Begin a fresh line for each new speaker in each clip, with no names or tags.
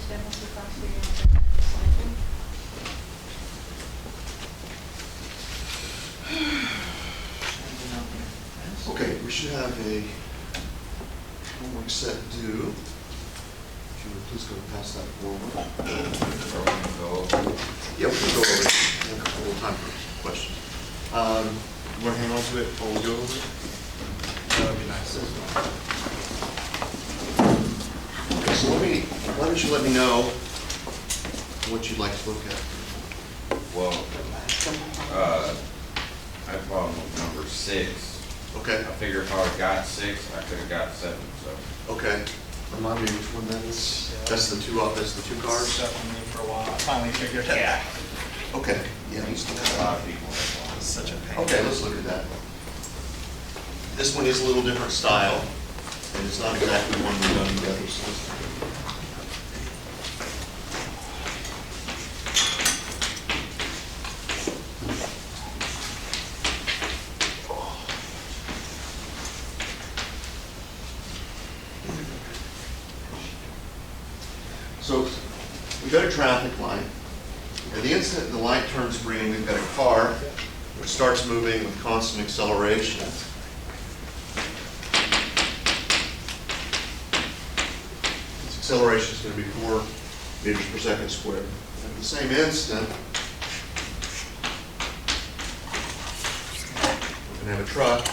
Okay, we should have a homework set due. If you would please go past that forward. Yeah, we can go over it. We have a little time for questions. You want to hang on to it while we go over it?
That would be nice.
Okay, so why don't you let me know what you'd like to look at?
Well, I have a problem with number 6.
Okay.
I figure if I would've got 6, I could've got 7, so.
Okay. Remind me which one that is. That's the two cards?
Stuck with me for a while. I finally figured it out.
Okay. Yeah.
A lot of people.
It's such a pain.
Okay, let's look at that. This one is a little different style, and it's not exactly one we've done together. So So we've got a traffic light. At the instant the light turns green, we've got a car which starts moving with constant acceleration. Its acceleration is going to be 4 meters per second squared. At the same instant, we're going to have a truck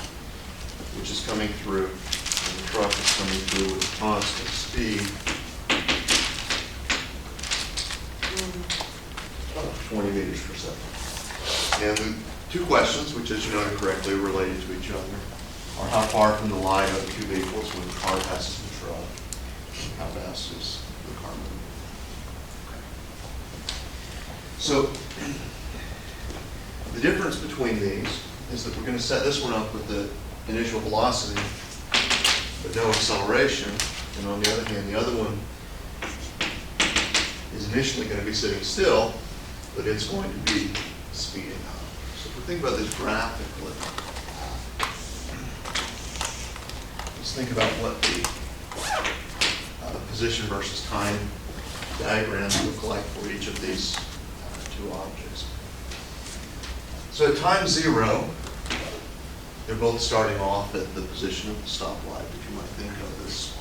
which is coming through, and the truck is coming through with constant speed. 20 meters per second. And the two questions, which as you noted correctly, are related to each other, are how far from the line are the two vehicles when the car passes the truck, and how fast is the car moving. So the difference between these is that we're going to set this one up with the initial velocity, but no acceleration, and on the other hand, the other one is initially going to be sitting still, but it's going to be speeding up. So if we think about this graphically, let's think about what the position versus time diagrams look like for each of these two objects. So at time 0, they're both starting off at the position of the stoplight, which you might think of as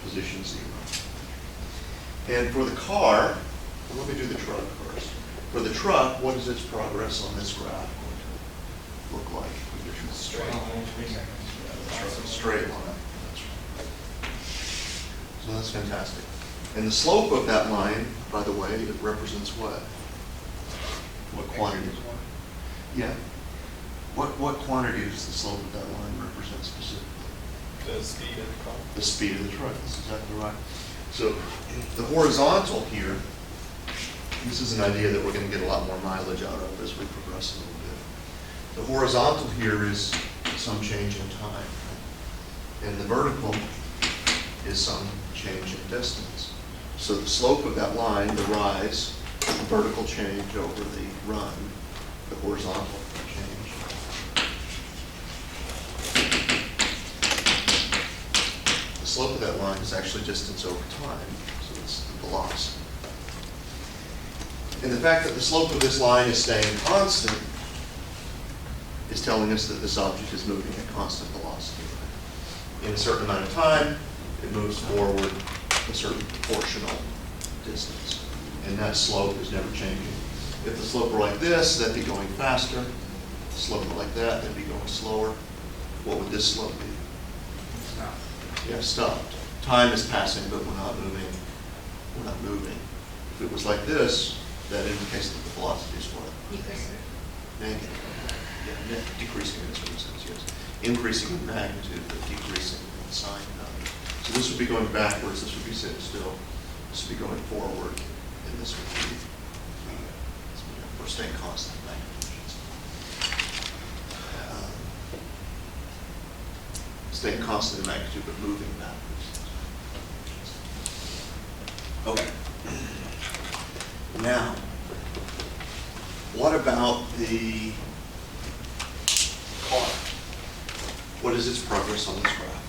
position 0. And for the car, well, let me do the truck first. For the truck, what is its progress on this graph going to look like?
Straight line.
Straight line. That's right. So that's fantastic. And the slope of that line, by the way, it represents what? What quantity? Yeah. What quantity does the slope of that line represent specifically?
The speed of the car.
The speed of the truck. That's exactly right. So the horizontal here, this is an idea that we're going to get a lot more mileage out of as we progress a little bit. The horizontal here is some change in time, and the vertical is some change in distance. So the slope of that line, the rise, the vertical change over the run, the horizontal change. The slope of that line is actually distance over time, so it's the velocity. And the fact that the slope of this line is staying constant is telling us that this object is moving at constant velocity. In a certain amount of time, it moves forward a certain proportional distance. And that slope is never changing. If the slope were like this, that'd be going faster. If the slope were like that, that'd be going slower. What would this slope be?
Stop.
Yeah, stopped. Time is passing, but we're not moving. We're not moving. If it was like this, that indicates that the velocity is what?
Decreasing.
Negative. Yeah, decreasing in a certain sense, yes. Increasing in magnitude, but decreasing in sign value. So this would be going backwards, this would be sitting still, this would be going forward, and this would be, we're staying constant in magnitude. Staying constant in magnitude, but moving backwards. Okay. Now, what about the car? What is its progress on this graph?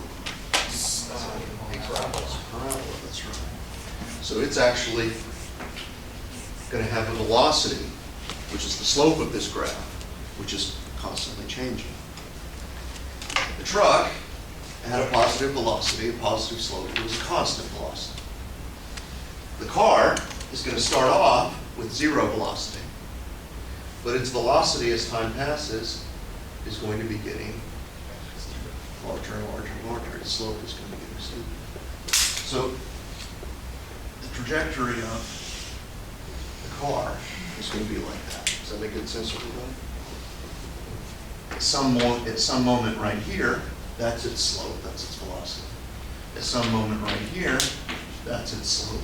Parabola.
Parabola, that's right. So it's actually going to have a velocity, which is the slope of this graph, which is constantly changing. The truck had a positive velocity, a positive slope. It was a constant velocity. The car is going to start off with 0 velocity, but its velocity as time passes is going to be getting larger and larger and larger. Its slope is going to be getting steeper. So the trajectory of the car is going to be like that. Does that make good sense to everybody? At some moment right here, that's its slope, that's its velocity. At some moment right here, that's its slope.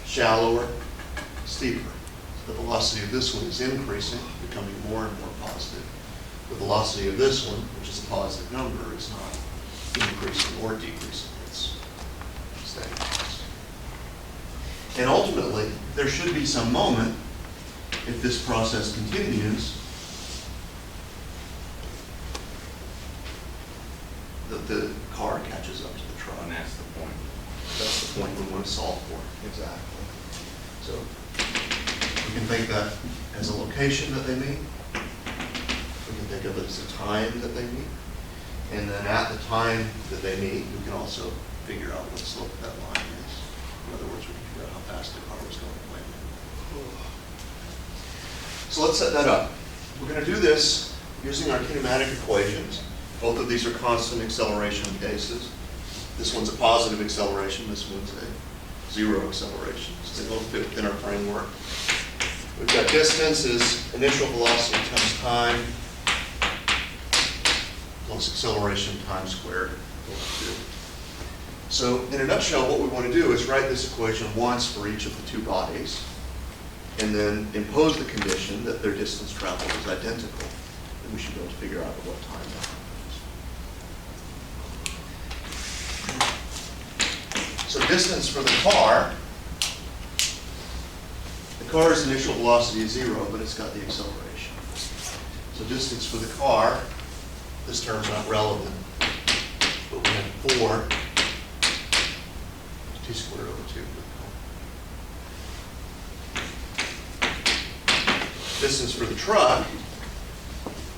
Shallower, steeper. The velocity of this one is increasing, becoming more and more positive. The velocity of this one, which is a positive number, is not increasing or decreasing. It's staying constant. And ultimately, there should be some moment, if this process continues, that the car catches up to the truck.
And that's the point.
That's the point we want to solve for. Exactly. So we can think that as a location that they meet. We can think of it as a time that they meet. And then at the time that they meet, we can also figure out what the slope of that line is. In other words, we can figure out how fast the car was going when. So let's set that up. We're going to do this using our kinematic equations. Both of these are constant acceleration cases. This one's a positive acceleration, this one's a 0 acceleration. So they both fit within our framework. We've got distance is initial velocity times time plus acceleration times squared equals 2. So in a nutshell, what we want to do is write this equation once for each of the two bodies and then impose the condition that their distance traveled is identical. And we should be able to figure out at what time that happens. So distance for the car's initial velocity is 0, but it's got the acceleration. So distance for the car, this term's not relevant, but we have 4 t squared over 2 for the car. Distance for the truck,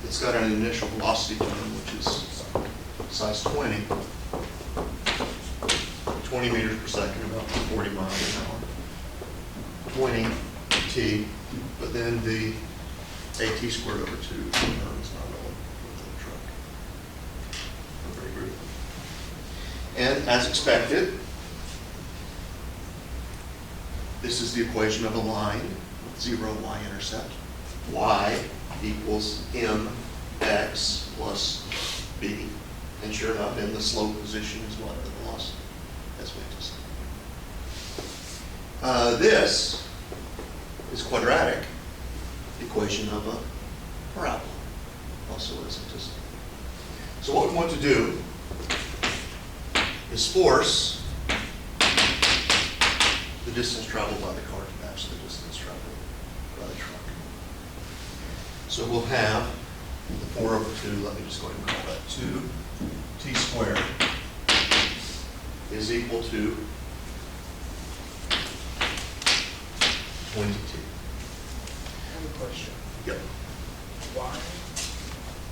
it's got an initial velocity term, which is size 20 meters per second, about 40 miles an hour. 20 t, but then the at squared over 2 term is not relevant with the truck. Not very brief. And as expected, this is the equation of a line with 0 y-intercept. Y equals mx plus b. And sure enough, in the slope position is what? The velocity. That's what it is. This is quadratic equation of a parabola, also as anticipated. So what we want to do is force the distance traveled by the car to match the distance traveled by the truck. So we'll have the 4 over 2, let me just go ahead and call that 2t squared is equal to 20t.
I have a question.
Yep.
Why,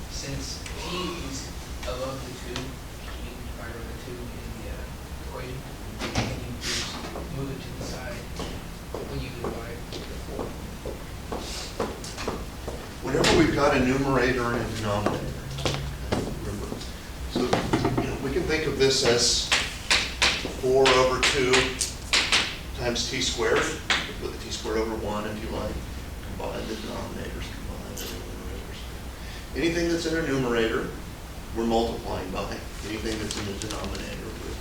since t is above the 2, can you divide over 2 in the equation? Can you just move it to the side when you divide the 4?
Whenever we've got a numerator and a denominator, remember, so we can think of this as 4 over 2 times t squared. Put the t squared over 1 if you like. Combine the denominators, combine the numerators. Anything that's in a numerator, we're multiplying by. Anything that's in the denominator, we're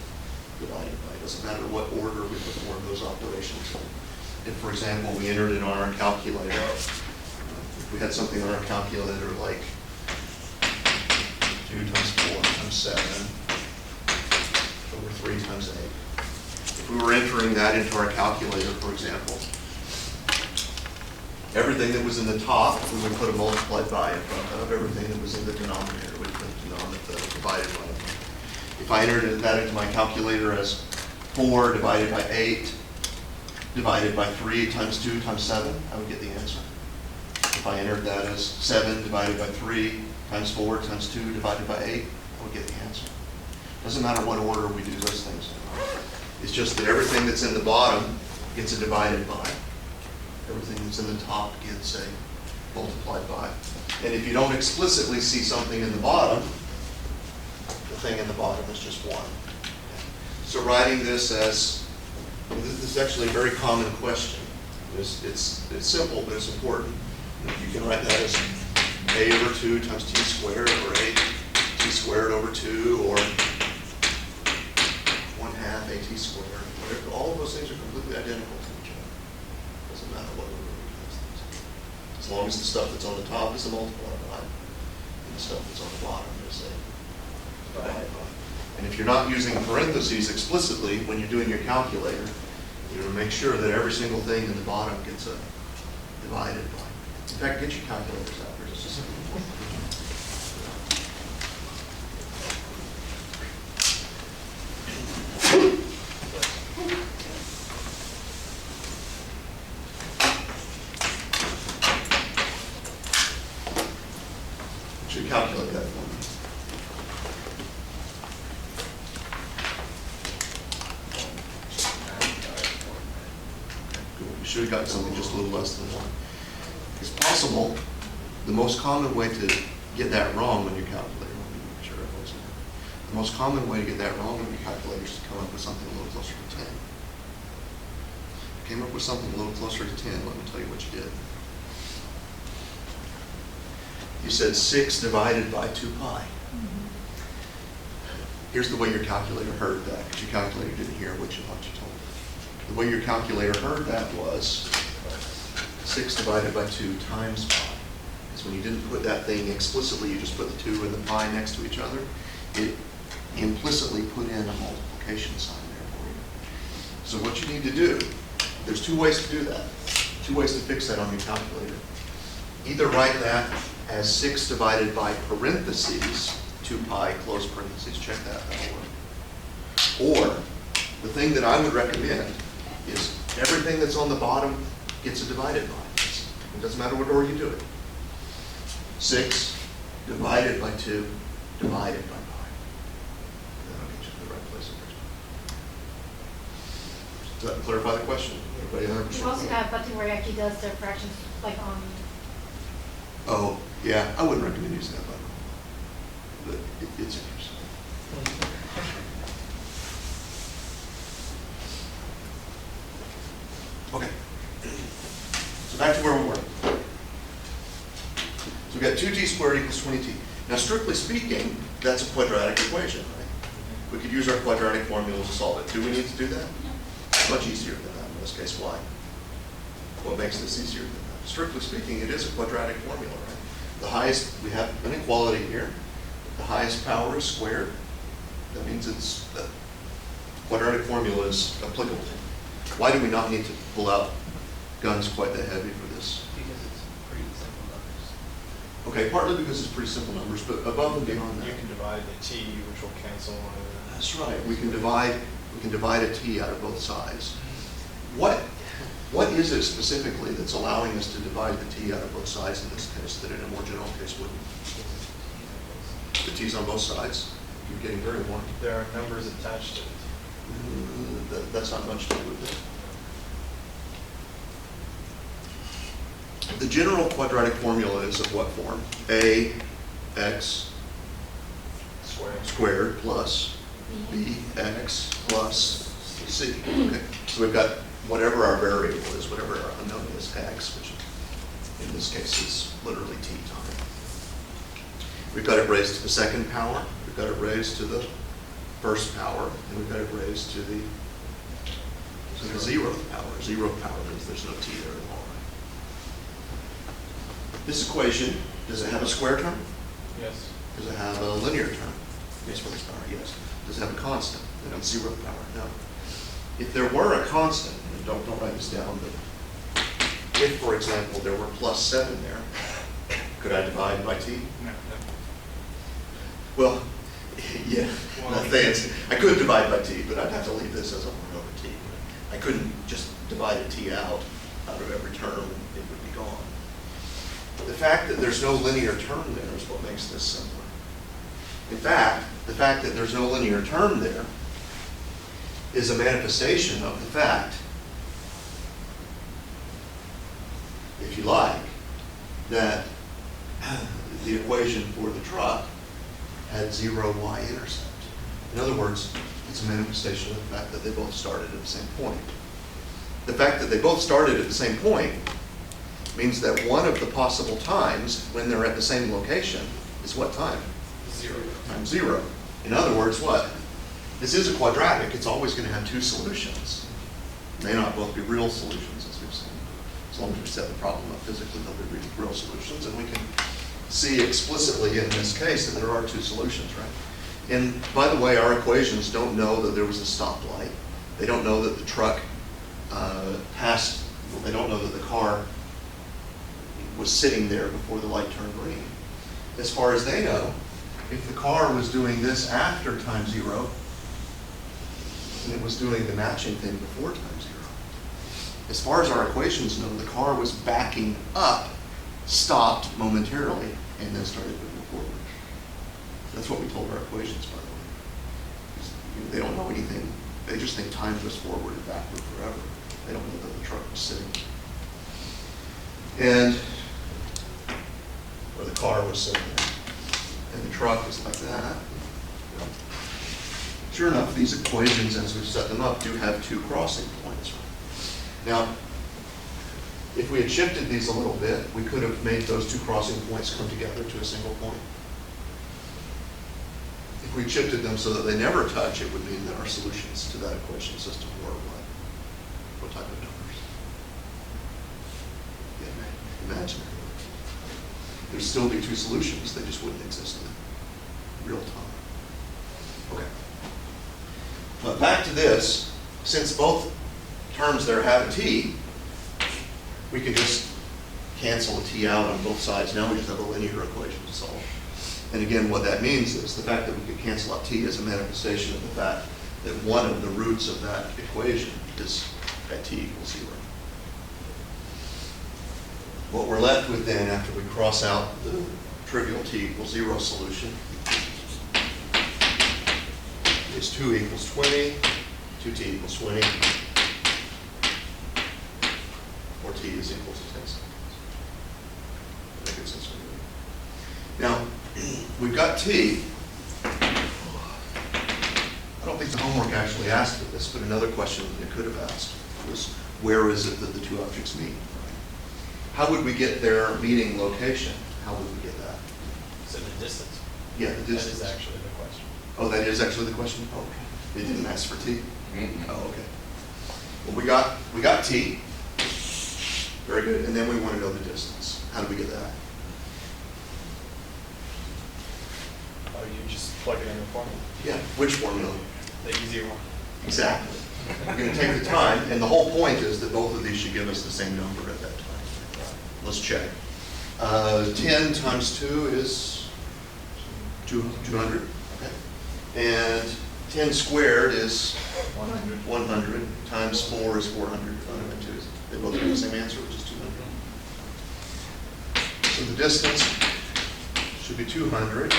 dividing by. It doesn't matter what order we perform those operations in. If, for example, we entered it on our calculator, if we had something on our calculator like 2 times 4 times 7 over 3 times 8. If we were entering that into our calculator, for example, everything that was in the top, we would put a multiplied by in front of. Everything that was in the denominator, we would put divided by. If I entered that into my calculator as 4 divided by 8, divided by 3 times 2 times 7, I would get the answer. If I entered that as 7 divided by 3 times 4 times 2 divided by 8, I would get the answer. Doesn't matter what order we do those things in. It's just that everything that's in the bottom gets a divided by. Everything that's in the top gets a multiplied by. And if you don't explicitly see something in the bottom, the thing in the bottom is just 1. So writing this as, this is actually a very common question. It's simple, but it's important. You can write that as a over 2 times t squared, or a t squared over 2, or 1/2 a t squared. Whatever. All of those things are completely identical to each other. Doesn't matter what order we do those things. As long as the stuff that's on the top is a multiplied by, and the stuff that's on the bottom is a divided by. And if you're not using parentheses explicitly when you're doing your calculator, you're going to make sure that every single thing in the bottom gets a divided by. In fact, get your calculators out for just a second. Should calculate that for me. Cool. You should have gotten something just a little less than 1. It's possible the most common way to get that wrong when you're calculating, let me make sure I was there. The most common way to get that wrong when your calculator is to come up with something a little closer to 10. If you came up with something a little closer to 10, let me tell you what you did. You said 6 divided by 2 pi. Here's the way your calculator heard that, because your calculator didn't hear what you thought you told it. The way your calculator heard that was 6 divided by 2 times pi. Because when you didn't put that thing explicitly, you just put the 2 and the pi next to each other, it implicitly put in a multiplication sign there for you. So what you need to do, there's 2 ways to do that, 2 ways to fix that on your calculator. Either write that as 6 divided by parentheses, 2 pi, close parentheses, check that, that'll work. Or, the thing that I would recommend is everything that's on the bottom gets a divided by. It doesn't matter what order you do it. 6 divided by 2 divided by pi. That'll get you to the right place the first time. Does that clarify the question? Everybody 100%?
You also got a button where it actually does the fractions, like on.
Oh, yeah, I wouldn't recommend using that button. But it's interesting. Okay. So back to where we were. So we got 2t squared equals 20t. Now, strictly speaking, that's a quadratic equation, right? We could use our quadratic formula to solve it. Do we need to do that? Much easier than that in this case. Why? What makes this easier than that? Strictly speaking, it is a quadratic formula, right? The highest, we have an inequality here. The highest power is squared. That means it's the quadratic formula is applicable. Why do we not need to pull out guns quite that heavy for this?
Because it's pretty simple numbers.
Okay, partly because it's pretty simple numbers, but above and beyond that.
You can divide the t, which will cancel one of the.
That's right. We can divide a t out of both sides. What is it specifically that's allowing us to divide the t out of both sides in this case that in a more general case wouldn't? The t's on both sides. You're getting very warm.
There are numbers attached to it.
That's not much to do with it. The general quadratic formula is of what form? Ax squared plus bx plus c. Okay. So we've got whatever our variable is, whatever our unknown is, x, which in this case is literally t time. We've got it raised to the second power. We've got it raised to the first power, and we've got it raised to the zeroth power. Zeroth power means there's no t there at all. Right? This equation, does it have a square term?
Yes.
Does it have a linear term? Yes, first power, yes. Does it have a constant? No, zeroth power, no. If there were a constant, and don't write this down, but if, for example, there were plus 7 there, could I divide by t?
No.
Well, yeah, not fancy. I could divide by t, but I'd have to leave this as a 1 over t. I couldn't just divided t out of every term, it would be gone. The fact that there's no linear term there is what makes this simpler. In fact, the fact that there's no linear term there is a manifestation of the fact, if you like, that the equation for the truck had 0 y-intercept. In other words, it's a manifestation of the fact that they both started at the same point. The fact that they both started at the same point means that one of the possible times when they're at the same location is what time?
0.
Times 0. In other words, what? This is a quadratic. It's always going to have two solutions. It may not both be real solutions, as we've seen. As long as we set the problem up physically, they'll be real solutions. And we can see explicitly in this case that there are two solutions, right? And by the way, our equations don't know that there was a stoplight. They don't know that the truck passed, they don't know that the car was sitting there before the light turned green. As far as they know, if the car was doing this after time 0, and it was doing the matching thing before time 0. As far as our equations know, the car was backing up, stopped momentarily, and then started moving forward. That's what we told our equations, by the way. They don't know anything. They just think time goes forward and backward forever. They don't know that the truck was sitting. And, or the car was sitting there. And the truck was like that. Sure enough, these equations, as we've set them up, do have two crossing points. Now, if we had shifted these a little bit, we could have made those two crossing points come together to a single point. If we shifted them so that they never touch, it would mean that our solutions to that equation system were what? What type of numbers? Yeah, imaginary. There'd still be two solutions, they just wouldn't exist in real time. Okay. But back to this, since both terms there have a t, we can just cancel a t out on both sides. Now we just have a linear equation to solve. And again, what that means is the fact that we could cancel out t is a manifestation of the fact that one of the roots of that equation is at t equals 0. What we're left with then, after we cross out the trivial t equals 0 solution, is 2 equals 20, 2t equals 20, or t is equal to 10 seconds. That makes sense. Now, we've got t. I don't think the homework actually asked for this, but another question that it could have asked was, where is it that the two objects meet? How would we get their meeting location? How would we get that?
So the distance?
Yeah, the distance.
That is actually the question.
Oh, that is actually the question? Oh, okay. It didn't ask for t?
Mm-mm.
Oh, okay. Well, we got t. Very good. And then we want to know the distance. How do we get that?
Oh, you just plug it in the formula.
Yeah, which formula?
The easier one.
Exactly. We're going to take the time, and the whole point is that both of these should give us the same number at that time. Let's check. 10 times 2 is 200. Okay. And 10 squared is
100.
100 times 4 is 400. They both have the same answer, which is 200. So the distance should be 200,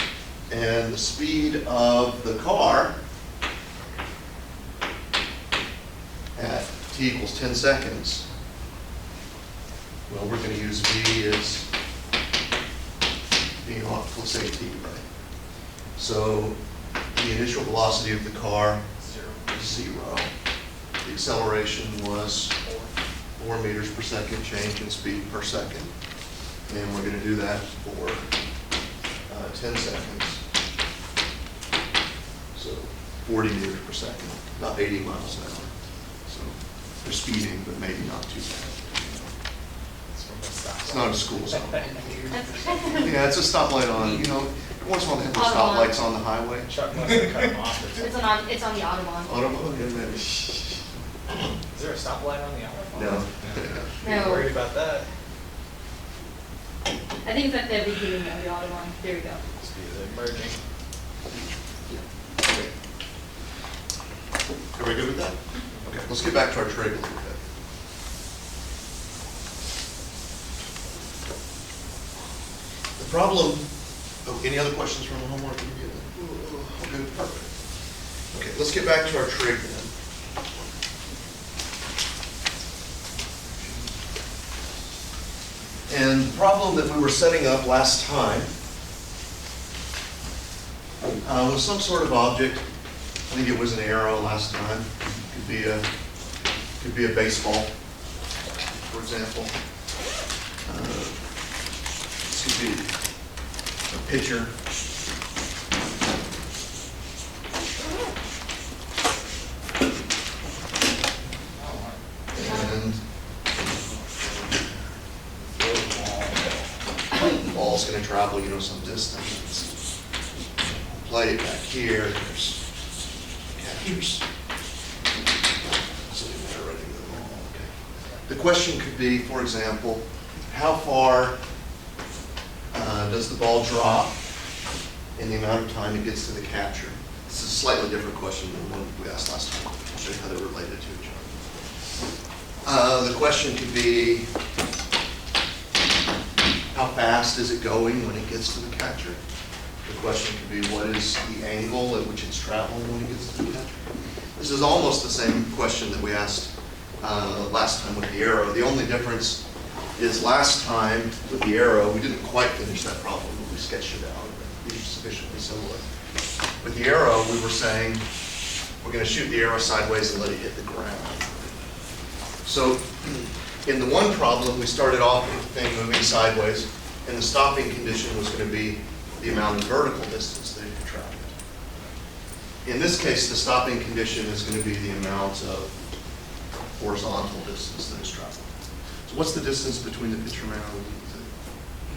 and the speed of the car at t equals 10 seconds. Well, we're going to use v as being off, let's say t, right? So the initial velocity of the car is 0. The acceleration was 4 meters per second change in speed per second. And we're going to do that for 10 seconds. So 40 meters per second, about 80 miles an hour. So they're speeding, but maybe not too bad. It's not a school zone. Yeah, it's a stoplight on, once in a while they have those
Autobahn.
stoplights on the highway.
Chuck must have cut him off.
It's on the Autobahn.
Autobahn, yeah, maybe.
Is there a stoplight on the Autobahn?
No.
Not worried about that.
I think it's at the beginning of the Autobahn. There we go.
Speed is merging.
Okay. Everybody good with that? Okay, let's get back to our trig a little bit. problem, oh, any other questions from the homework? Okay, perfect. Okay, let's get back to our trig then. And the problem that we were setting up last time was some sort of object. I think it was an arrow last time. Could be a baseball, for example. This could be a pitcher. And the ball's going to travel, some distance. Play it back here. There's catchers. Sitting there ready to go. Okay. The question could be, for example, how far does the ball drop in the amount of time it gets to the catcher? This is a slightly different question than the one we asked last time. I'll show you how they're related to each other. The question could be, how fast is it going when it gets to the catcher? The question could be, what is the angle at which it's traveling when it gets to the catcher? This is almost the same question that we asked last time with the arrow. The only difference is last time with the arrow, we didn't quite finish that problem, but we sketched it out. These are sufficiently similar. With the arrow, we were saying we're going to shoot the arrow sideways and let it hit the ground. So in the one problem, we started off with the thing moving sideways, and the stopping condition was going to be the amount of vertical distance that it had traveled. In this case, the stopping condition is going to be the amount of horizontal distance that is traveled. So what's the distance between the pitcher mound and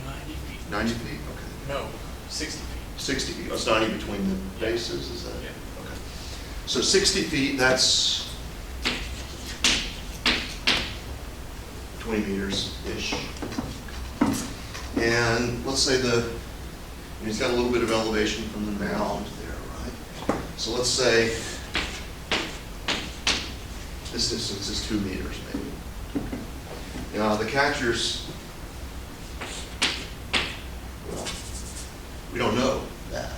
90 feet.
90 feet? Okay.
No, 60 feet.
60 feet. Oh, it's 90 between the bases, is that?
Yeah.
Okay. So 60 feet, that's 20 meters-ish. And let's say he's got a little bit of elevation from the mound there, right? So let's say this distance is 2 meters, maybe. Now, the catchers, well, we don't know that.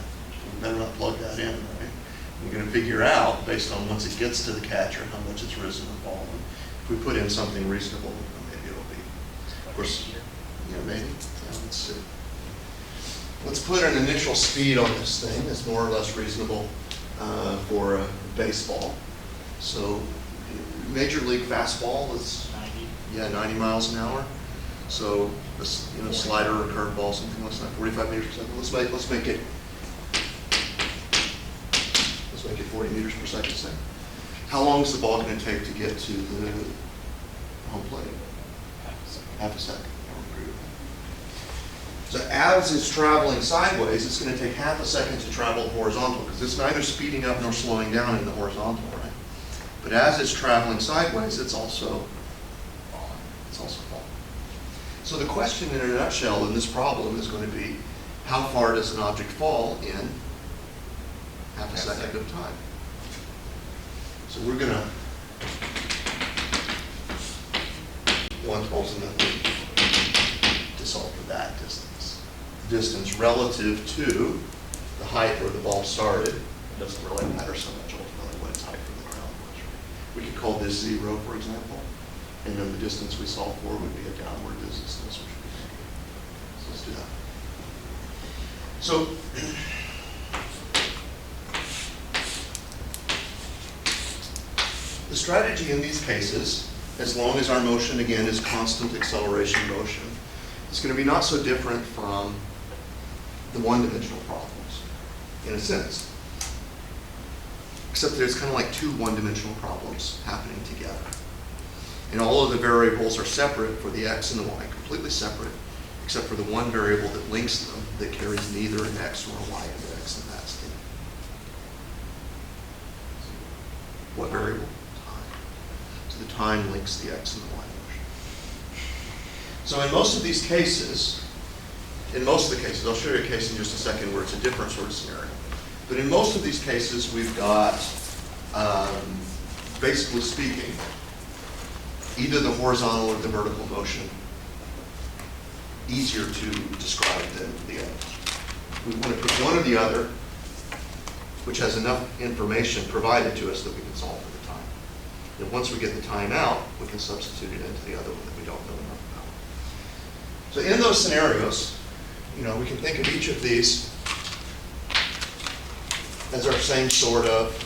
We better not plug that in, right? We're going to figure out, based on once it gets to the catcher, how much it's risen and fallen. If we put in something reasonable, maybe it'll be, of course, maybe. Yeah, let's see. Let's put an initial speed on this thing that's more or less reasonable for a baseball. So, Major League fastball is 90 miles an hour. So, this, slider or curveball, something less than 45 meters per second. Let's make it 40 meters per second. Say. How long is the ball going to take to get to the home plate? Half a second. So as it's traveling sideways, it's going to take half a second to travel horizontal because it's neither speeding up nor slowing down in the horizontal, right? But as it's traveling sideways, it's also falling. So the question in a nutshell in this problem is going to be, how far does an object fall in half a second of time? So we're going to want ultimately to solve for that distance. The distance relative to the height where the ball started. It doesn't really matter so much ultimately what its height from the ground was. Right? We could call this 0, for example, and then the distance we solve for would be a downward distance, which would be negative. So let's do that. So the strategy in these cases, as long as our motion again is constant acceleration motion, it's going to be not so different from the one-dimensional problems, in a sense. Except that it's kind of like two one-dimensional problems happening together. And all of the variables are separate for the x and the y, completely separate, except for the one variable that links them that carries neither an x nor a y index, and that's the what variable? Time. So the time links the x and the y motion. So in most of these cases, I'll show you a case in just a second where it's a different sort of scenario. But in most of these cases, we've got, basically speaking, either the horizontal or the vertical motion easier to describe than the other. We want to pick one or the other, which has enough information provided to us that we can solve for the time. And once we get the time out, we can substitute it into the other one that we don't know enough about. So in those scenarios, we can think of each of these as our same sort of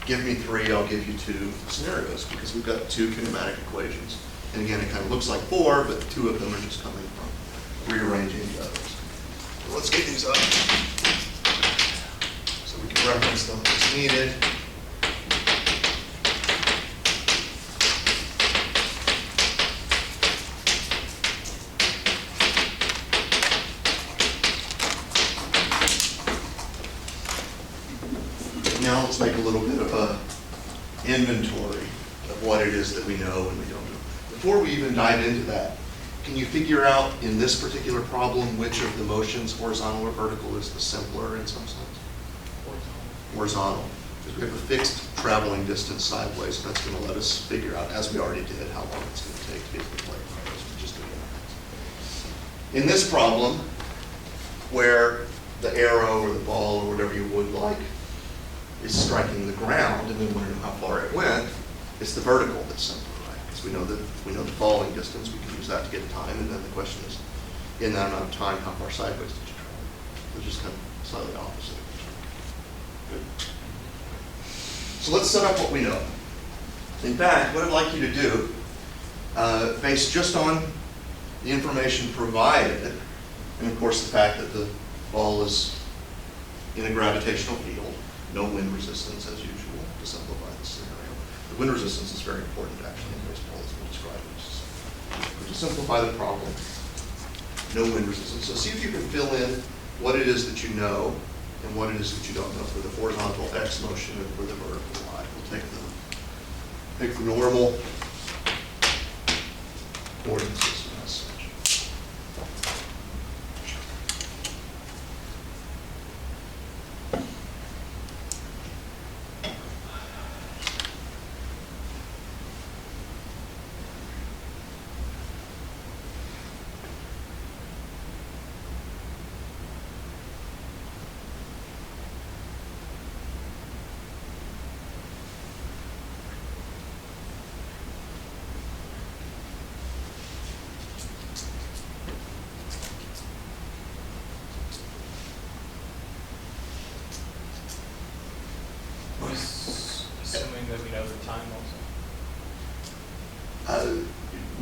give me 3, I'll give you 2 scenarios, because we've got 2 kinematic equations. And again, it kind of looks like 4, but 2 of them are just coming from rearranging the others. So let's get these up so we can reference them as needed. Now let's make a little bit of a inventory of what it is that we know and we don't know. Before we even dive into that, can you figure out in this particular problem which of the motions, horizontal or vertical, is the simpler in some sense? Horizontal. Because we have a fixed traveling distance sideways, and that's going to let us figure out, as we already did, how long it's going to take to get to the plate. Just in this problem, where the arrow or the ball or whatever you would like is striking the ground, and we want to know how far it went, it's the vertical that's simpler, right? Because we know the falling distance, we can use that to get time, and then the question is, in that amount of time, how far sideways did you travel? So just kind of slightly opposite. Good. So let's set up what we know. In fact, what I'd like you to do, based just on the information provided, and of course the fact that the ball is in a gravitational field, no wind resistance as usual, to simplify the scenario. The wind resistance is very important actually in baseball, as we'll describe it. But to simplify the problem, no wind resistance. So see if you can fill in what it is that you know and what it is that you don't know for the horizontal X motion and for the vertical Y. We'll take the normal coordinate system as such.
Assuming that we know the time also?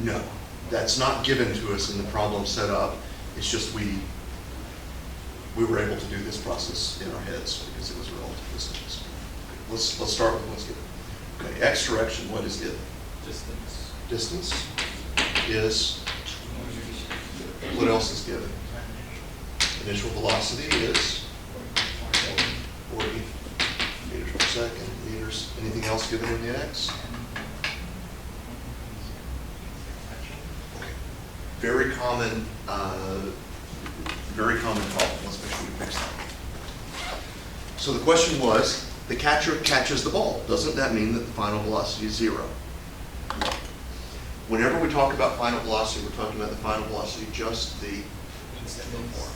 No, that's not given to us in the problem set up. It's just we were able to do this process in our heads because it was relatively simple. Let's start with what's given. Okay, X direction, what is given?
Distance.
Distance is, what else is given? Initial velocity is 40 meters per second, meters. Anything else given in the X? Okay. Very common problem. Let's make sure we fix that. So the question was, the catcher catches the ball. Doesn't that mean that the final velocity is 0? Whenever we talk about final velocity, we're talking about the final velocity just the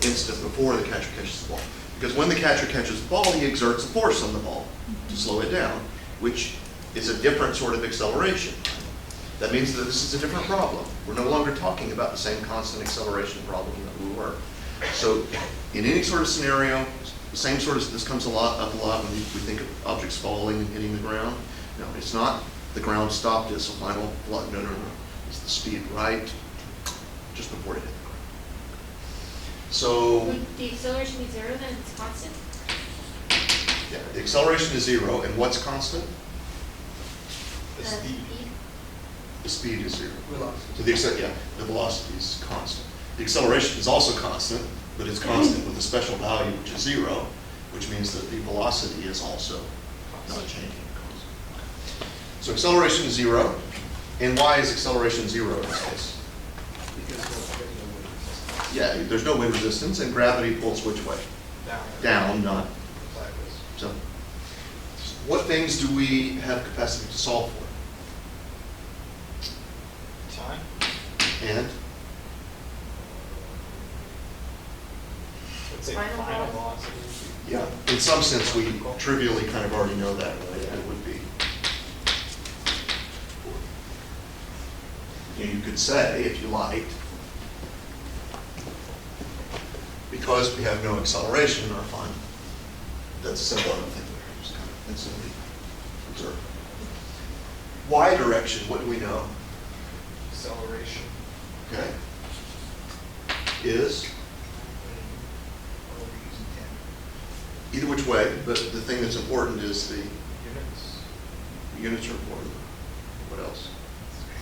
instant before the catcher catches the ball. Because when the catcher catches the ball, he exerts a force on the ball to slow it down, which is a different sort of acceleration. That means that this is a different problem. We're no longer talking about the same constant acceleration problem that we were. So in any sort of scenario, the same sort of, this comes up a lot when we think of objects falling and hitting the ground. No, it's not the ground stopped, it's a final velocity. No. It's the speed right just before it hit the ground. So
Would the acceleration be 0 then? It's constant?
yeah, the acceleration is 0, and what's constant?
The speed.
The speed is 0.
Velocity.
So the velocity is constant. The acceleration is also constant, but it's constant with a special value, which is 0, which means that the velocity is also not changing. So acceleration is 0, and why is acceleration 0 in this case?
Because there's no wind resistance.
Yeah, there's no wind resistance, and gravity pulls which way?
Down.
Down, not.
Sideways.
So, what things do we have capacity to solve for?
Time.
And
Let's say
Final
final
velocity.
velocity.
Yeah, in some sense, we trivially kind of already know that, right? It would be. You could say, if you liked, because we have no acceleration in our fund, that's a simple enough thing there, just kind of instantly observe. Y direction, what do we know?
Acceleration.
Okay. Is?
Or we're using 10.
Either which way, but the thing that's important is the
Units.
units are important. What else?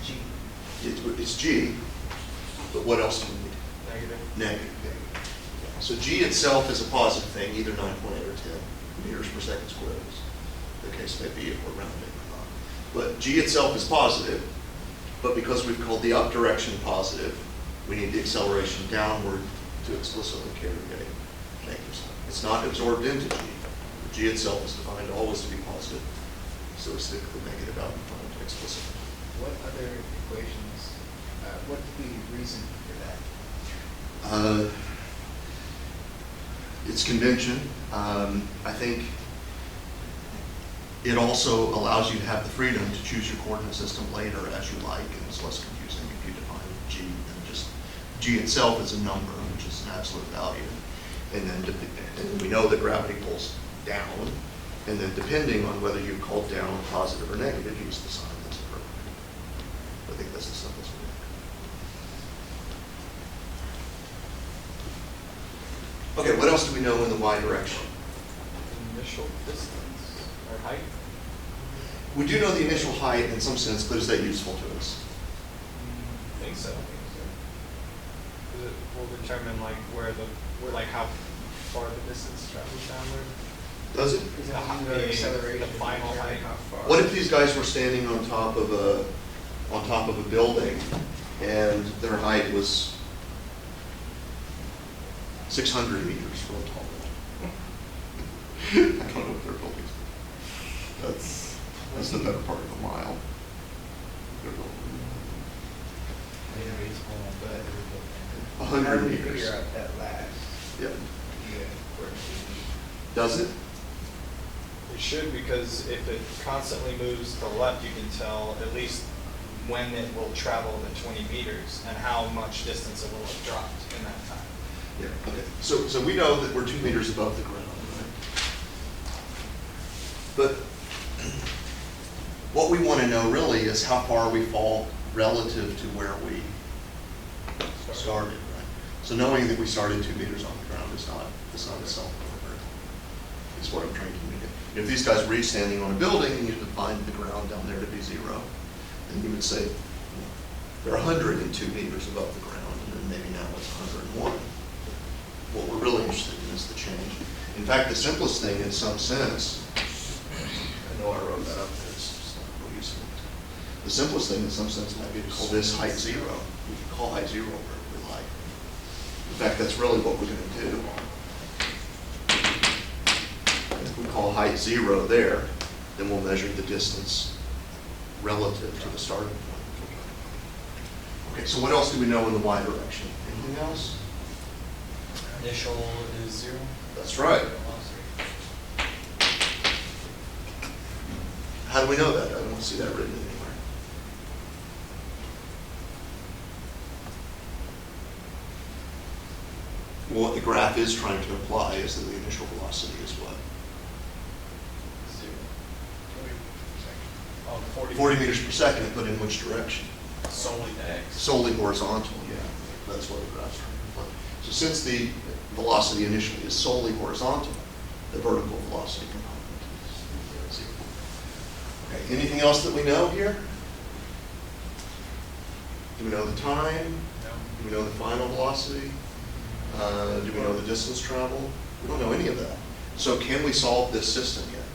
G.
It's G, but what else do we need?
Negative.
Negative. So G itself is a positive thing, either 9.8 or 10 meters per second squared, as the case may be if we're rounding or not. But G itself is positive, but because we've called the up direction positive, we need the acceleration downward to explicitly carry a negative sign. It's not absorbed into G. G itself is defined always to be positive, so we stick the negative out in front explicitly.
What other equations, what do we reason for that?
It's convention. I think it also allows you to have the freedom to choose your coordinate system later as you like, and it's less confusing if you define G than just G itself is a number, which is an absolute value. And then and we know that gravity pulls down, and then depending on whether you call down positive or negative, use the sign that's appropriate. I think that's the simplest way. Okay, what else do we know in the Y direction?
Initial distance or height.
We do know the initial height in some sense, but is that useful to us?
I think so. Because it will determine like where like how far the distance travels downward.
Does it?
Is
The
that
height-
the acceleration?
the final
determine
height.
how far?
What if these guys were standing on top of a building and their height was 600 meters from the tall building? I don't know what their buildings are. That's the better part of a mile. Their building. 100
How do we
meters.
figure out that last?
Yeah.
Yeah, coordinate.
Does it?
It should, because if it constantly moves to the left, you can tell at least when it will travel the 20 meters and how much distance it will have dropped in that time.
Yeah. Okay. So we know that we're 2 meters above the ground, right? But what we want to know really is how far we fall relative to where we started, right? So knowing that we started 2 meters on the ground is not itself is what I'm trying to communicate. If these guys were each standing on a building and you defined the ground down there to be 0, then you would say, they're 102 meters above the ground, and then maybe now it's 101. What we're really interested in is the change. In fact, the simplest thing in some sense, I know I wrote that up, but it's just not real useful. The simplest thing in some sense might be to call this height 0. We can call height 0 wherever we like. In fact, that's really what we're going to do. If we call height 0 there, then we'll measure the distance relative to the starting point. Okay, so what else do we know in the Y direction? Anything else?
Initial is 0.
That's right. How do we know that? I don't see that written anywhere. Well, what the graph is trying to imply is that the initial velocity is what?
0.
40
40 meters per second, but in which direction?
Solely X.
Solely horizontal, yeah. That's what the graph's trying to imply. So since the velocity initially is solely horizontal, the vertical velocity component is 0. Okay, anything else that we know here? Do we know the time?
No.
Do we know the final velocity? Do we know the distance traveled? We don't know any of that. So can we solve this system yet?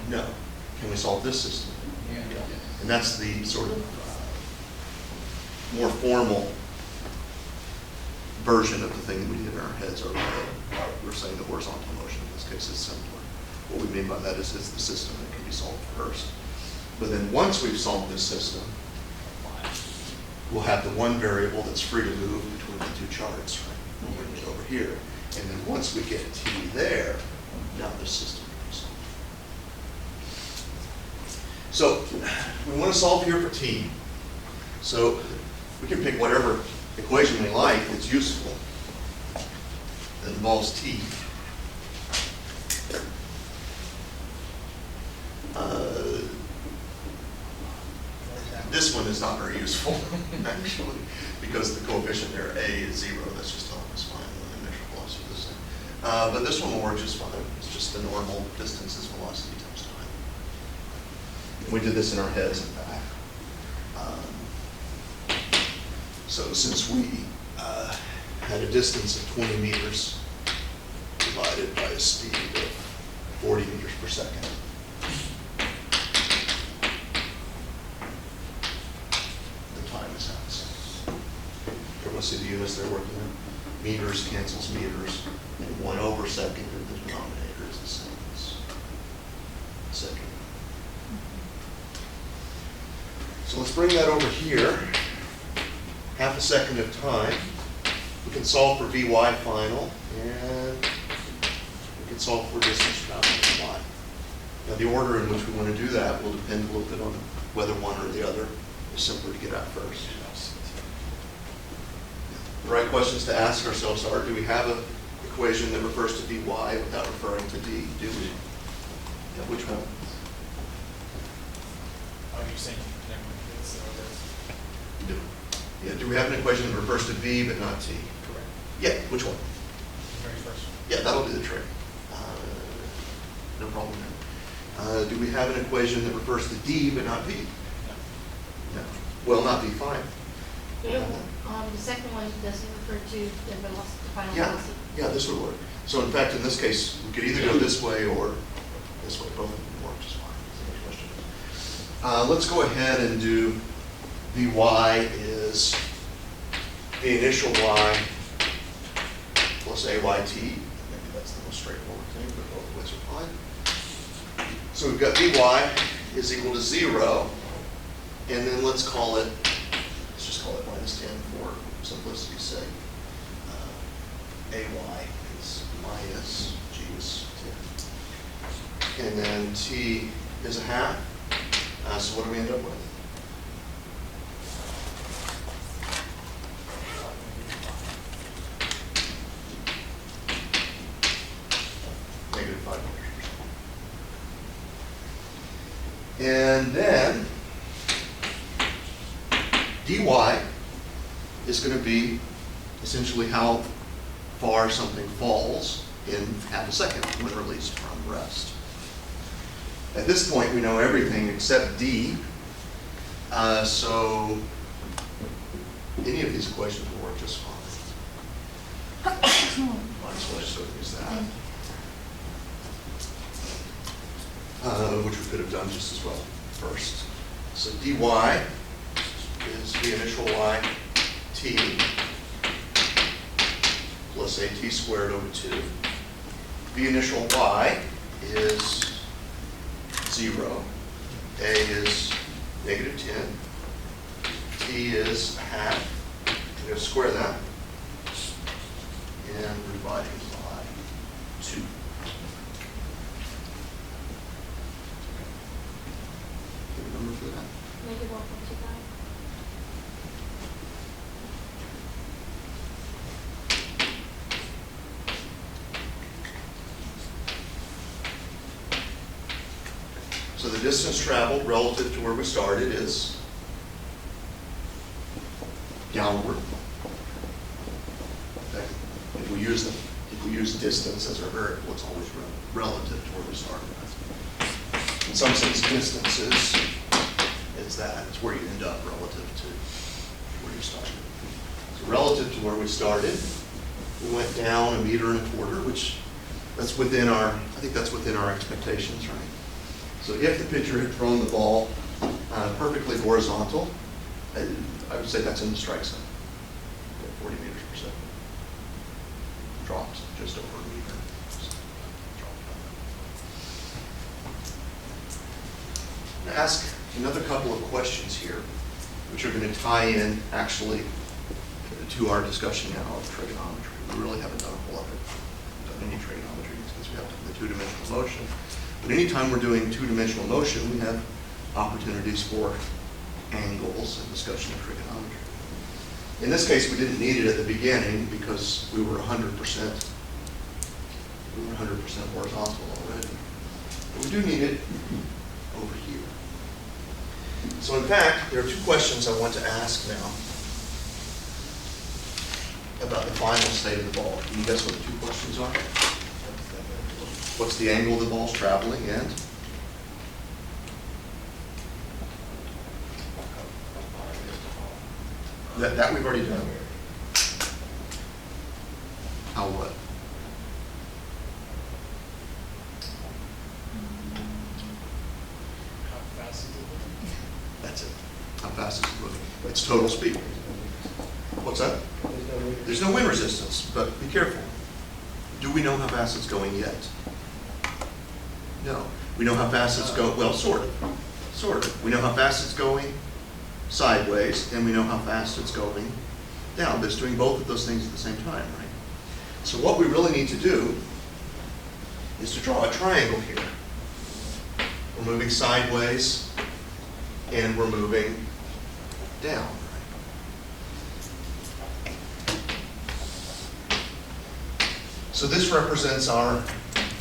No. Can we solve this system?
Yeah.
And that's the sort of more formal version of the thing that we did in our heads earlier. We're saying the horizontal motion in this case is simpler. What we mean by that is it's the system that can be solved first. But then once we've solved this system, we'll have the one variable that's free to move between the two charts, right? We'll bring it over here. And then once we get t there, now the system goes. So we want to solve here for t. So we can pick whatever equation we like that's useful that involves t. This one is not very useful, actually, because the coefficient there, a, is 0. That's just telling us fine when the initial velocity is the same. But this one will work just fine. It's just the normal distance is velocity times time. We did this in our heads and back. So since we had a distance of 20 meters divided by a speed of 40 meters per second, see the units they're working in. Meters cancels meters, and 1/second in the denominator is the same as second. So let's bring that over here. Half a second of time. We can solve for Vy final, and we can solve for distance traveled in y. Now the order in which we want to do that will depend a little bit on whether one or the other is simpler to get at first. The right questions to ask ourselves are, do we have an equation that refers to dy without referring to d? Do we? Yeah, which one?
Oh, you're saying, never mind, it's the order.
Do. Yeah, do we have an equation that refers to v but not t?
Correct.
Yeah, which one?
The very first one.
Yeah, that'll do the trick. No problem there. Do we have an equation that refers to d but not v?
No.
No. Well, not v fine.
The second one doesn't refer to the velocity, the final
Yeah,
velocity.
yeah, this would work. So in fact, in this case, we could either go this way or this way. Both of them work just fine. No question. Let's go ahead and do Vy is the initial y plus ayt. Maybe that's the most straightforward thing, but both ways are fine. So we've got Vy is equal to 0, and then let's call it, let's just call it minus 10 for simplicity's sake. Ay is minus g is 10. And then t is a half. So what do we end up with? Negative 5 meters per second. And then dy is going to be essentially how far something falls in half a second when released from rest. At this point, we know everything except d, so any of these equations will work just fine. Might as well just use that. Which we could have done just as well first. So dy is the initial y t plus at squared over 2. The initial y is 0. A is negative 10. T is half. We're going to square that. And we're dividing by 2. Give a number for that.
Negative 1.25.
So the distance traveled relative to where we started is downward. In fact, if we use distance as our variable, it's always relative to where we started. In some sense, distance is that. It's where you end up relative to where you started. So relative to where we started, we went down 1.25 meters, which that's within our, I think that's within our expectations, right? So if the pitcher had thrown the ball perfectly horizontal, I would say that's in the strike zone. 40 meters per second. Dropped just over 1 meter. I'm going to ask another couple of questions here, which are going to tie in actually to our discussion now of trigonometry. We really haven't done a whole lot of we need trigonometry because we have the two-dimensional motion. But anytime we're doing two-dimensional motion, we have opportunities for angles and discussion of trigonometry. In this case, we didn't need it at the beginning because we were 100%. We were 100% horizontal already. But we do need it over here. So in fact, there are two questions I want to ask now about the final state of the ball. Can you guess what the two questions are? What's the angle the ball's traveling and? That we've already done. How what?
How fast is it moving?
That's it. How fast is it moving? It's total speed. What's that? There's no wind resistance, but be careful. Do we know how fast it's going yet? No. We know how fast it's going, well, sort of. Sort of. We know how fast it's going sideways, and we know how fast it's going down. But it's doing both of those things at the same time, right? So what we really need to do is to draw a triangle here. We're moving sideways, and we're moving down. So this represents our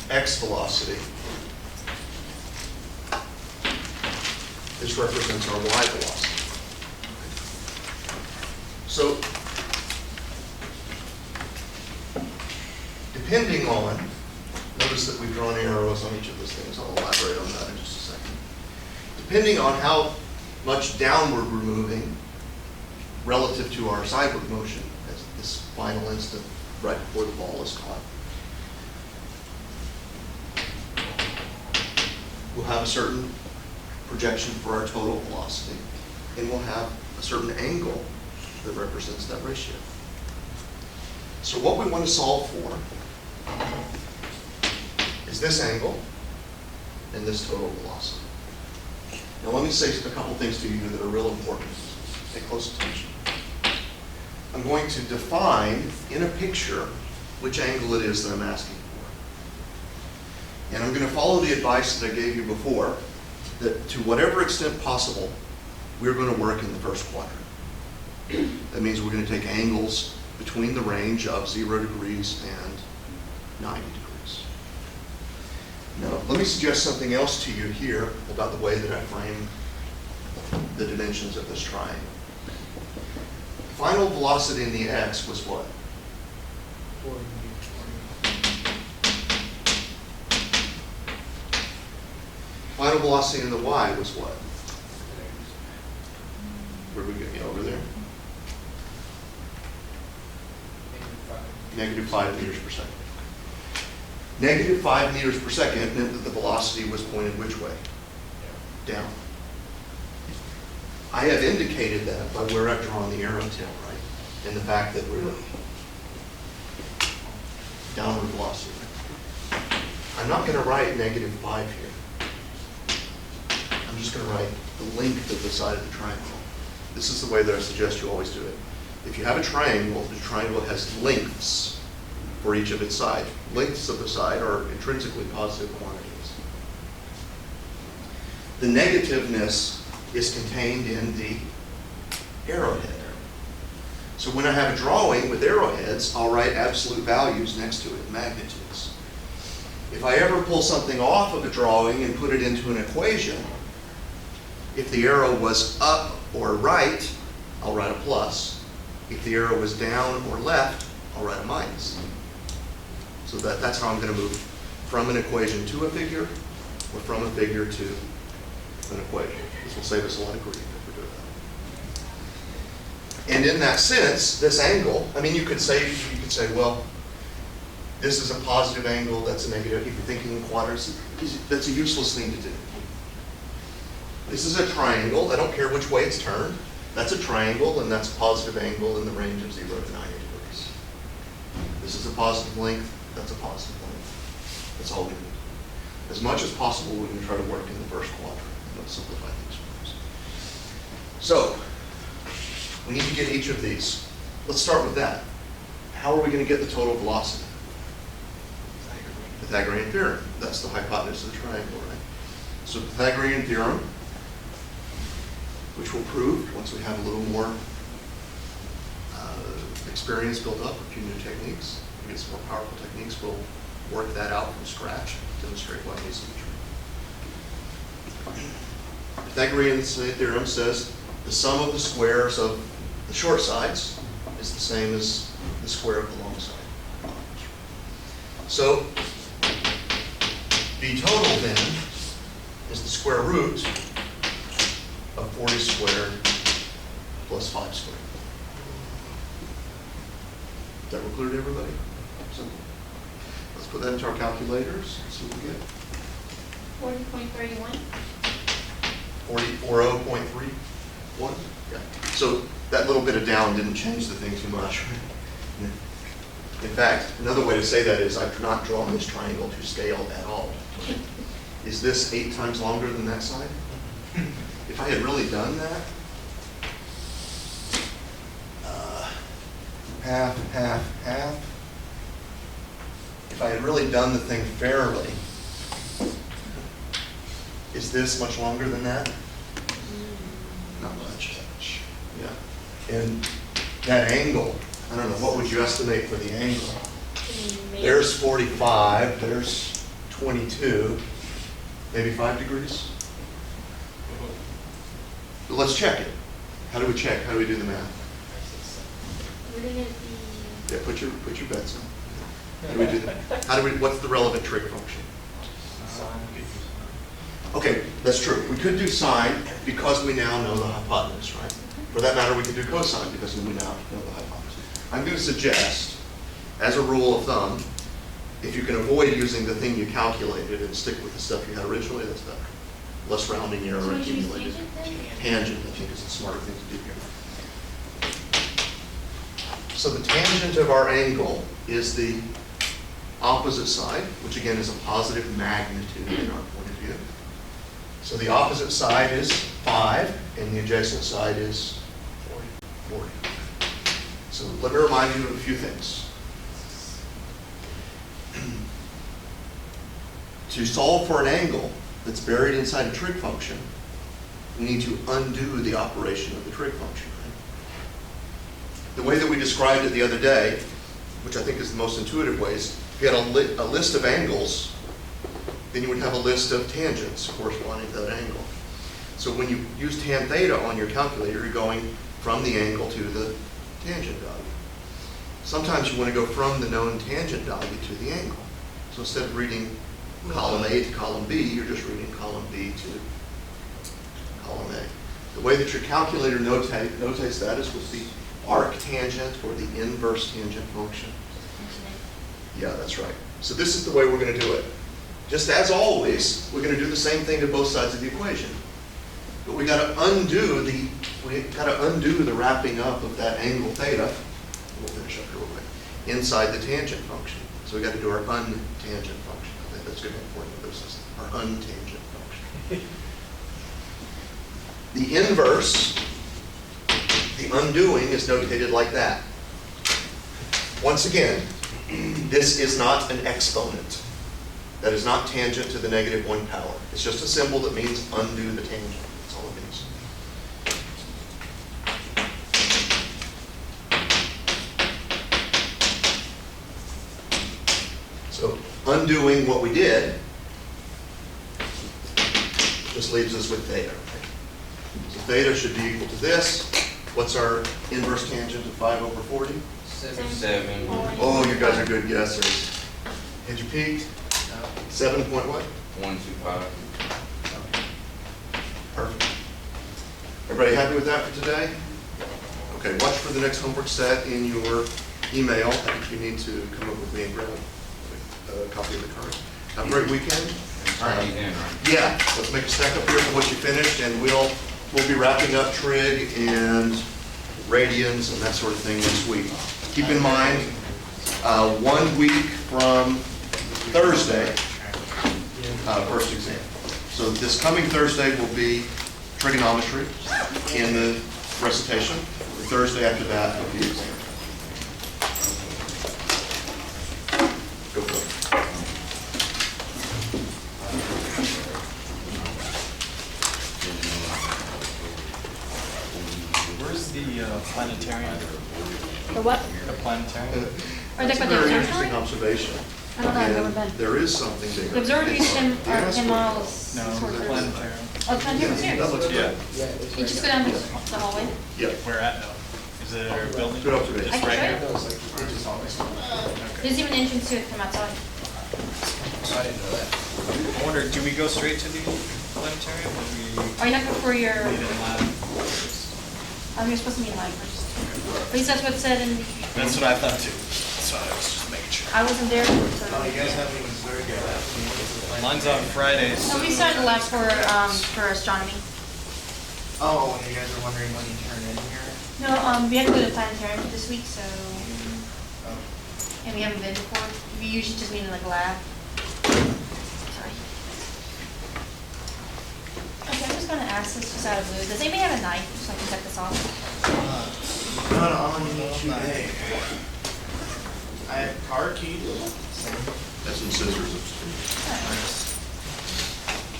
x velocity. This represents our y velocity. So, depending on, notice that we've drawn arrows on each of those things. I'll elaborate on that in just a second. Depending on how much downward we're moving relative to our sideward motion at this final instant right before the ball is caught, we'll have a certain projection for our total velocity, and we'll have a certain angle that represents that ratio. So what we want to solve for is this angle and this total velocity. Now let me say a couple things to you that are real important. Pay close attention. I'm going to define in a picture which angle it is that I'm asking for. And I'm going to follow the advice that I gave you before, that to whatever extent possible, we're going to work in the first quadrant. That means we're going to take angles between the range of 0 degrees and 90 degrees. Now, let me suggest something else to you here about the way that I frame the dimensions of this triangle. Final velocity in the x was what?
40
Final velocity in the y was what? Where are we getting over there? -5 meters per second. -5 meters per second meant that the velocity was pointed which way? Down. I have indicated that by where I've drawn the arrow tail, right? And the fact that we're downward velocity. I'm not going to write -5 here. I'm just going to write the length of the side of the triangle. This is the way that I suggest you always do it. If you have a triangle, the triangle has lengths for each of its sides. Lengths of the side are intrinsically positive quantities. The negativeness is contained in the arrowhead. So when I have a drawing with arrowheads, I'll write absolute values next to it, magnitudes. If I ever pull something off of a drawing and put it into an equation, if the arrow was up or right, I'll write a plus. If the arrow was down or left, I'll write a minus. So that's how I'm going to move from an equation to a figure, or from a figure to an equation. This will save us a lot of grief if we do that. And in that sense, this angle, I mean, you could say, well, this is a positive angle, that's a negative. If you're thinking in quadrants, that's a useless thing to do. This is a triangle. I don't care which way it's turned. That's a triangle, and that's a positive angle in the range of 0 to 90 degrees. This is a positive length. That's a positive length. That's all we need. As much as possible, we can try to work in the first quadrant. Let's simplify things for us. So, we need to get each of these. Let's start with that. How are we going to get the total velocity? Pythagorean theorem. That's the hypotenuse of the triangle, right? So Pythagorean theorem, which we'll prove once we have a little more experience built up, a few new techniques, we get some more powerful techniques, we'll work that out from scratch, demonstrate why it needs to be true. Pythagorean theorem says the sum of the squares of the short sides is the same as the square of the long side. So the total then is the square root of 40 squared plus 5 squared. Is that clear to everybody? Simple. Let's put that into our calculators and see what we get.
40.31.
40.31? Yeah. So that little bit of down didn't change the thing too much. Yeah. In fact, another way to say that is I've not drawn this triangle to scale at all. Is this 8 times longer than that side? If I had really done that, half, half, half. If I had really done the thing fairly, is this much longer than that? Not much. Yeah. And that angle, I don't know, what would you estimate for the angle? There's 45, there's 22, maybe 5 degrees? But let's check it. How do we check? How do we do the math?
Wouldn't it be?
Yeah, put your bets in. How do we do that? What's the relevant trig function? Okay, that's true. We could do sine because we now know the hypotenuse, right? For that matter, we could do cosine because we now know the hypotenuse. I'm going to suggest, as a rule of thumb, if you can avoid using the thing you calculated and stick with the stuff you had originally, that's better. Less rounding error
So we use
accumulated.
tangent then?
Tangent, I think, is a smarter thing to do here. So the tangent of our angle is the opposite side, which again is a positive magnitude in our point of view. So the opposite side is 5, and the adjacent side is 40. So let me remind you of a few things. To solve for an angle that's buried inside a trig function, we need to undo the operation of the trig function. Right? The way that we described it the other day, which I think is the most intuitive way, is if you had a list of angles, then you would have a list of tangents corresponding to that angle. So when you use tan theta on your calculator, you're going from the angle to the tangent value. Sometimes you want to go from the known tangent value to the angle. So instead of reading column A to column B, you're just reading column B to column A. The way that your calculator notates that is with the arc tangent or the inverse tangent function. Yeah, that's right. So this is the way we're going to do it. Just as always, we're going to do the same thing to both sides of the equation. But we got to undo the wrapping up of that angle theta. We'll finish up here real quick. Inside the tangent function. So we got to do our untangent function. I think that's going to be important. This is our untangent function. The inverse, the undoing, is notated like that. Once again, this is not an exponent. That is not tangent to the negative 1 power. It's just a symbol that means undo the tangent. That's all it means. So undoing what we did just leaves us with theta. So theta should be equal to this. What's our inverse tangent of 5 over 40?
7.
Oh, you guys are good guessers. Had you peeked? 7 point what?
125.
Perfect. Everybody happy with that for today? Okay, watch for the next homework set in your email. I think you need to come up with me and grab a copy of the current. Have a great weekend.
Turn these in, right?
Yeah, let's make a stack up here for what you finished, and we'll be wrapping up trig and radians and that sort of thing next week. Keep in mind, 1 week from Thursday, first exam. So this coming Thursday will be trigonometry in the recitation. The Thursday after that will be exam. Go for it.
Where's the planetarium?
The what?
The planetarium?
Are they
That's a
for the
very
observatory?
interesting observation.
I don't know, I've never
And
been.
there is something there.
The observatory is 10 miles.
No,
towards
the
the-
planetarium.
Oh, the planetarium's
Yeah,
here.
that looks good.
You just go down the hallway.
Yep.
Where at now? Is there a building?
Good observation.
I
Just
can
right
show
here?
you. There's even an entrance to it from outside.
I didn't know that.
I wonder, do we go straight to the planetarium or do we
Are you not going for your,
meet in lab?
you're supposed to meet in line first. At least that's what it said in,
That's what I thought too. So I was just making sure.
I wasn't there. So.
Mine's on Fridays.
No, we started the lab for astronomy.
Oh, and you guys are wondering when you turn in here?
No, we had to go to the planetarium this week, so,
Oh.
and we haven't been before. We usually just meet in like a lab. Sorry. Okay, I'm just gonna ask this just out of the blue. Does anybody have a knife so I can cut this off?
Not on you today. I have car keys.
That's some scissors upstairs.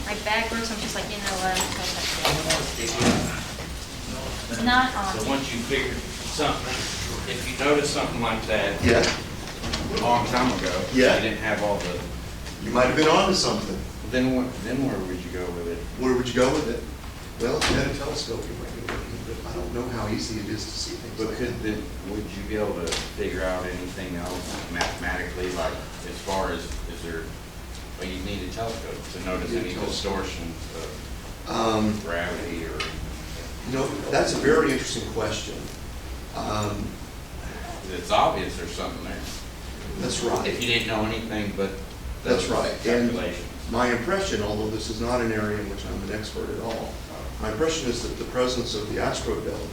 My bag broke, so I'm just like, you know what? It's not on.
So once you figure something, if you notice something like that
Yeah,
a long time ago, you
Yeah.
didn't have all the,
you might have been onto something.
then where would you go with it?
Where would you go with it? Well, if you had a telescope, you might be looking, but I don't know how easy it is to see things
But
like
could,
that.
then, would you be able to figure out anything else mathematically, like as far as, is there, well, you need a telescope to notice
You need a
any
telescope.
distortion of gravity or?
You know, that's a very interesting question.
It's obvious there's something there.
That's right.
If you didn't know anything but
That's
those
right. And
calculations.
my impression, although this is not an area in which I'm an expert at all, my impression is that the presence of the astrobelt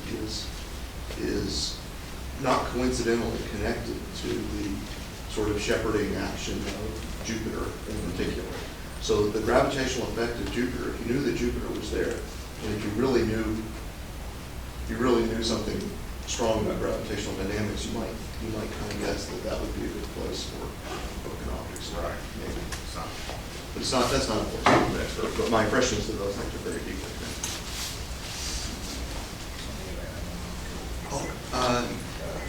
is not coincidentally connected to the sort of shepherding action of Jupiter in particular. So the gravitational effect of Jupiter, if you knew that Jupiter was there, and if you really knew something strong about gravitational dynamics, you might kind of guess that that would be a good place for broken objects.
Right.
Maybe.
It's not-
But it's not, that's not a place I'm an expert, but my impression is that those things are very deeply connected.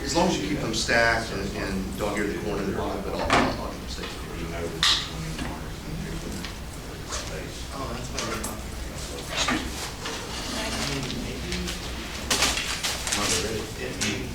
As long as you keep them stacked and dog-ear the corner, they're all, but I'll keep them safe.
You notice when Mars and Jupiter space.
Oh, that's what I'm talking
Excuse me.
about. I mean, maybe
Oh, there is.
if you